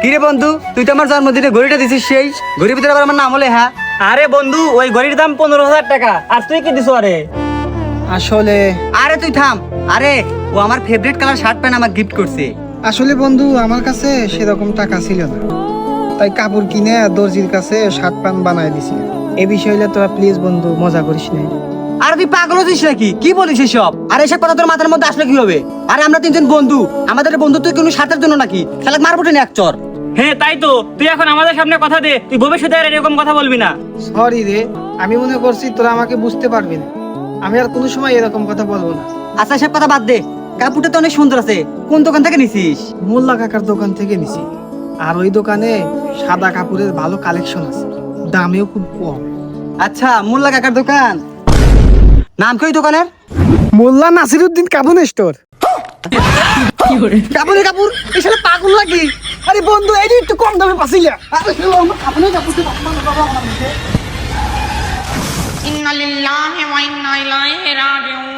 কিরে বন্ধু, তুই তো আমার জন্মদিনে ঘড়িটা দিছিস, সেই ঘড়ির ভিতরে আবার আমার নাম হলে? হ্যাঁ আরে বন্ধু, ওই ঘড়ির দাম 15,000 টাকা। আর তুই কি দিছো? আরে আসলে আরে তুই থাম। আরে ও আমার ফেভারিট কালার শার্ট প্যান্ট আমাকে গিফট করছে। আসলে বন্ধু আমার কাছে সেরকম টাকা ছিল না, তাই কাপড় কিনে দর্জির কাছে শার্ট প্যান্ট বানাই দিছি। এই বিষয়টা তোরা প্লিজ বন্ধু মজা করিস না। আরে তুই পাগল হচ্ছিস নাকি? কি বলিস এসব? আর এসব কথা তোর মাথার মধ্যে আসলে কি হবে? আরে আমরা তিনজন বন্ধু, আমাদের বন্ধুত্ব কোনো স্বার্থের জন্য নাকি? শালা মারবো টেনে এক চর। হ্যাঁ তাই তো, তুই এখন আমাদের সামনে কথা দে, তুই ভবিষ্যতে আর এরকম কথা বলবি না। সরি রে, আমি মনে করছি তোরা আমাকে বুঝতে পারবি না। আমি আর কোনো সময় এরকম কথা বলবো না। আচ্ছা এসব কথা বাদ দে, কাপড়টা তো অনেক সুন্দর আছে। কোন দোকান থেকে নিছিস? মোল্লা কাকার দোকান থেকে নিছি। আর ওই দোকানে সাদা কাপড়ের ভালো কালেকশন আছে, দামেও খুব কম। আচ্ছা, মোল্লা কাকার দোকান। নাম কি ওই দোকানের? মোল্লা নাসিরউদ্দিন কাপুর স্টোর। কাপড়ে কাপড়? এই শালা পাগল নাকি? আরে বন্ধু, এই যে একটু কম দামে পাছিলা। إن لله وإنا إليه راجعون